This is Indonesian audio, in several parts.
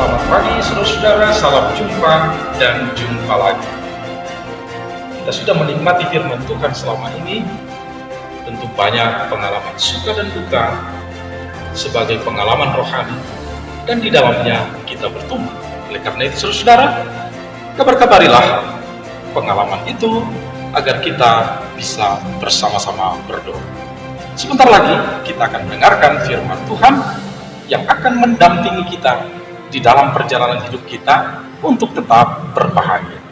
Selamat pagi saudara-saudara, salam jumpa dan jumpa lagi. Kita sudah menikmati firman Tuhan selama ini. Tentu banyak pengalaman suka dan duka sebagai pengalaman rohani, dan di dalamnya kita bertumbuh. Oleh karena itu saudara-saudara, kabar-kabarilah pengalaman itu agar kita bisa bersama-sama berdoa. Sebentar lagi kita akan mendengarkan firman Tuhan yang akan mendampingi kita di dalam perjalanan hidup kita untuk tetap berbahagia.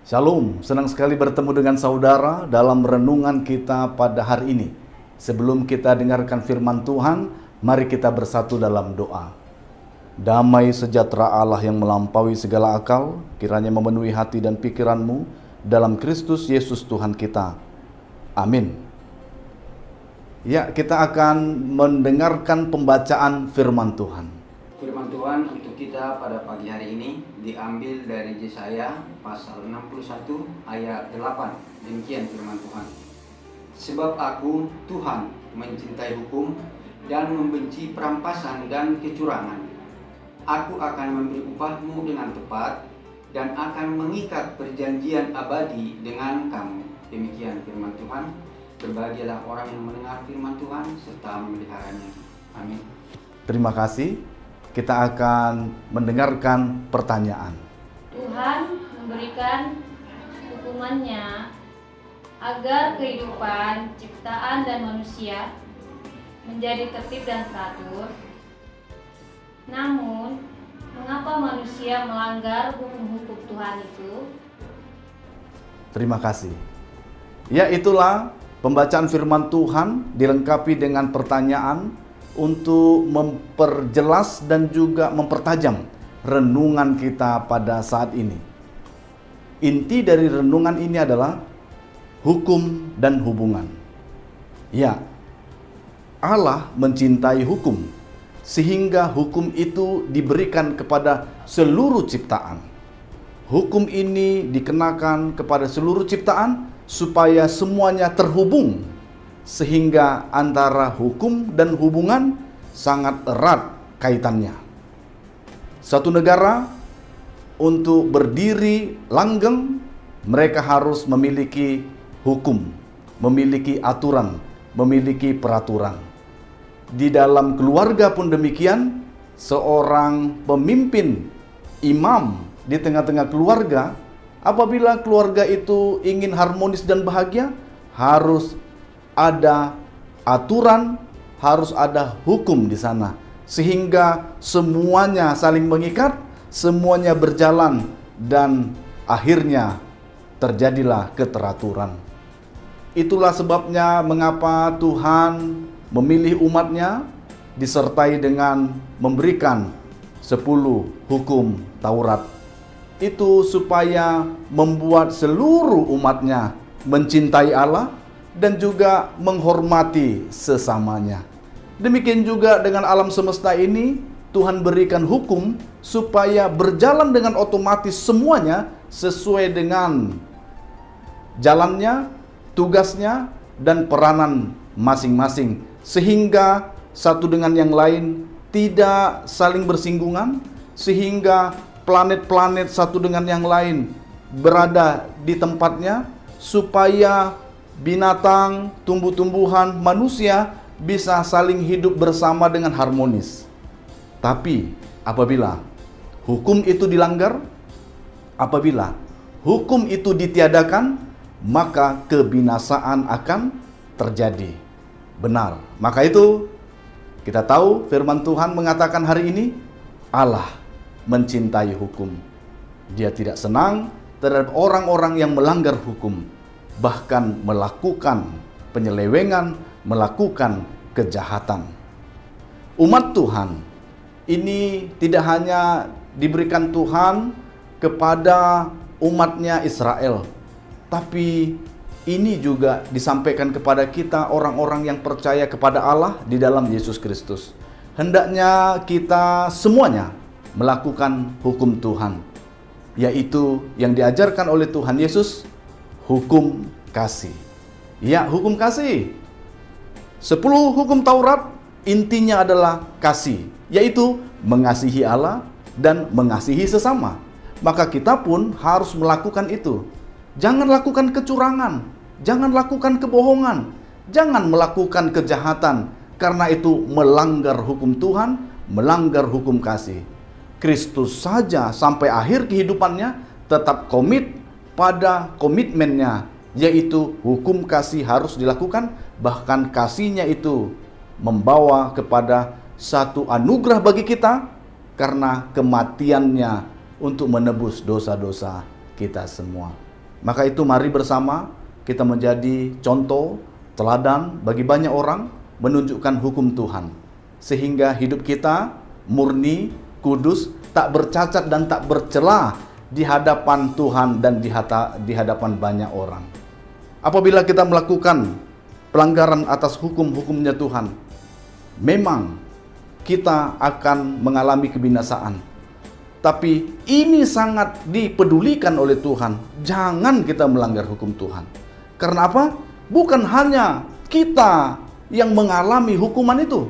Shalom, senang sekali bertemu dengan saudara dalam renungan kita pada hari ini. Sebelum kita dengarkan firman Tuhan, mari kita bersatu dalam doa. Damai sejahtera Allah yang melampaui segala akal, kiranya memenuhi hati dan pikiranmu dalam Kristus Yesus Tuhan kita. Amin. Ya, kita akan mendengarkan pembacaan firman Tuhan. Firman Tuhan untuk kita pada pagi hari ini diambil dari Yesaya pasal 61 ayat 8. Demikian firman Tuhan. Sebab aku, Tuhan, mencintai hukum dan membenci perampasan dan kecurangan. Aku akan memberi upahmu dengan tepat dan akan mengikat perjanjian abadi dengan kamu. Demikian firman Tuhan. Berbahagialah orang yang mendengar firman Tuhan serta memeliharanya. Amin. Terima kasih. Kita akan mendengarkan pertanyaan. Tuhan memberikan hukumannya agar kehidupan ciptaan dan manusia menjadi tertib dan teratur. Namun, mengapa manusia melanggar hukum-hukum Tuhan itu? Terima kasih. Ya, itulah pembacaan firman Tuhan dilengkapi dengan pertanyaan untuk memperjelas dan juga mempertajam renungan kita pada saat ini. Inti dari renungan ini adalah hukum dan hubungan. Ya, Allah mencintai hukum sehingga hukum itu diberikan kepada seluruh ciptaan. Hukum ini dikenakan kepada seluruh ciptaan supaya semuanya terhubung, sehingga antara hukum dan hubungan sangat erat kaitannya. Satu negara untuk berdiri langgeng, mereka harus memiliki hukum, memiliki aturan, memiliki peraturan. Di dalam keluarga pun demikian, seorang pemimpin, imam di tengah-tengah keluarga, apabila keluarga itu ingin harmonis dan bahagia, harus ada aturan, harus ada hukum di sana, sehingga semuanya saling mengikat, semuanya berjalan, dan akhirnya terjadilah keteraturan. Itulah sebabnya mengapa Tuhan memilih umatnya disertai dengan memberikan 10 hukum Taurat. Itu supaya membuat seluruh umatnya mencintai Allah dan juga menghormati sesamanya. Demikian juga dengan alam semesta ini, Tuhan berikan hukum supaya berjalan dengan otomatis semuanya sesuai dengan jalannya, tugasnya, dan peranan masing-masing. Sehingga satu dengan yang lain tidak saling bersinggungan, sehingga planet-planet satu dengan yang lain berada di tempatnya, supaya binatang, tumbuh-tumbuhan, manusia bisa saling hidup bersama dengan harmonis. Tapi apabila hukum itu dilanggar, apabila hukum itu ditiadakan, maka kebinasaan akan terjadi. Benar. Maka itu kita tahu firman Tuhan mengatakan hari ini, Allah mencintai hukum. Dia tidak senang terhadap orang-orang yang melanggar hukum, bahkan melakukan penyelewengan, melakukan kejahatan. Umat Tuhan ini tidak hanya diberikan Tuhan kepada umatnya Israel, tapi ini juga disampaikan kepada kita orang-orang yang percaya kepada Allah di dalam Yesus Kristus. Hendaknya kita semuanya melakukan hukum Tuhan, yaitu yang diajarkan oleh Tuhan Yesus, hukum kasih. Ya, hukum kasih. 10 hukum Taurat intinya adalah kasih, yaitu mengasihi Allah, dan mengasihi sesama. Maka kita pun harus melakukan itu. Jangan lakukan kecurangan, jangan lakukan kebohongan, jangan melakukan kejahatan, karena itu melanggar hukum Tuhan, melanggar hukum kasih. Kristus saja sampai akhir kehidupannya tetap komit pada komitmennya, yaitu hukum kasih harus dilakukan, bahkan kasihnya itu membawa kepada satu anugerah bagi kita karena kematiannya untuk menebus dosa-dosa kita semua. Maka itu mari bersama kita menjadi contoh, teladan bagi banyak orang, menunjukkan hukum Tuhan, sehingga hidup kita murni, kudus, tak bercacat dan tak bercela di hadapan Tuhan dan di hadapan banyak orang. Apabila kita melakukan pelanggaran atas hukum-hukumnya Tuhan, memang kita akan mengalami kebinasaan. Tapi ini sangat dipedulikan oleh Tuhan. Jangan kita melanggar hukum Tuhan. Karena apa? Bukan hanya kita yang mengalami hukuman itu,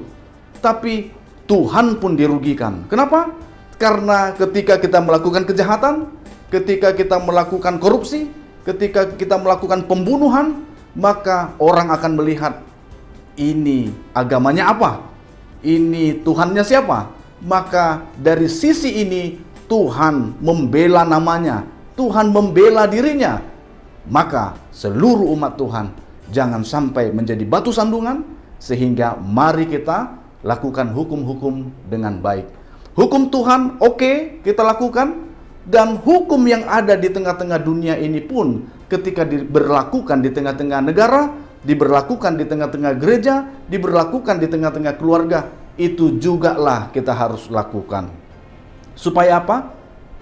tapi Tuhan pun dirugikan. Kenapa? Karena ketika kita melakukan kejahatan, ketika kita melakukan korupsi, ketika kita melakukan pembunuhan, maka orang akan melihat ini agamanya apa? Ini Tuhannya siapa? Maka dari sisi ini Tuhan membela namanya, Tuhan membela dirinya. Maka seluruh umat Tuhan jangan sampai menjadi batu sandungan, sehingga mari kita lakukan hukum-hukum dengan baik. Hukum Tuhan oke, kita lakukan, dan hukum yang ada di tengah-tengah dunia ini pun ketika diberlakukan di tengah-tengah negara, diberlakukan di tengah-tengah gereja, diberlakukan di tengah-tengah keluarga, itu juga lah kita harus lakukan. Supaya apa?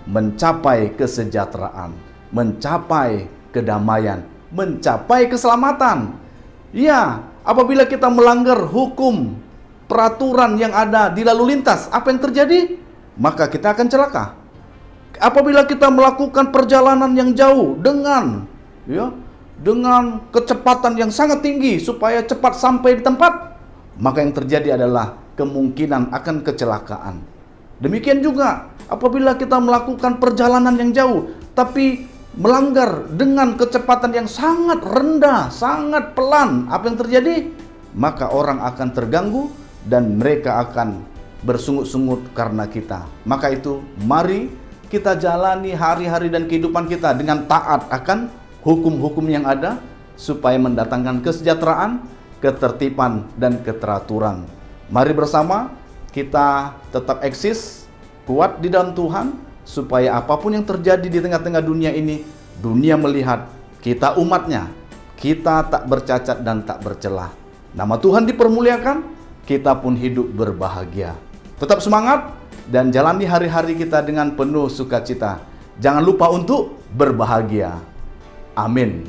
Mencapai kesejahteraan, mencapai kedamaian, mencapai keselamatan. Ya, apabila kita melanggar hukum, peraturan yang ada di lalu lintas, apa yang terjadi? Maka kita akan celaka. Apabila kita melakukan perjalanan yang jauh dengan kecepatan yang sangat tinggi supaya cepat sampai di tempat, maka yang terjadi adalah kemungkinan akan kecelakaan. Demikian juga apabila kita melakukan perjalanan yang jauh tapi melanggar dengan kecepatan yang sangat rendah, sangat pelan, apa yang terjadi? Maka orang akan terganggu dan mereka akan bersungut-sungut karena kita. Maka itu mari kita jalani hari-hari dan kehidupan kita dengan taat akan hukum-hukum yang ada, supaya mendatangkan kesejahteraan, ketertiban, dan keteraturan. Mari bersama kita tetap eksis, kuat di dalam Tuhan, supaya apapun yang terjadi di tengah-tengah dunia ini, dunia melihat kita umatnya, kita tak bercacat dan tak bercelah. Nama Tuhan dipermuliakan, kita pun hidup berbahagia. Tetap semangat dan jalani hari-hari kita dengan penuh sukacita. Jangan lupa untuk berbahagia. Amin.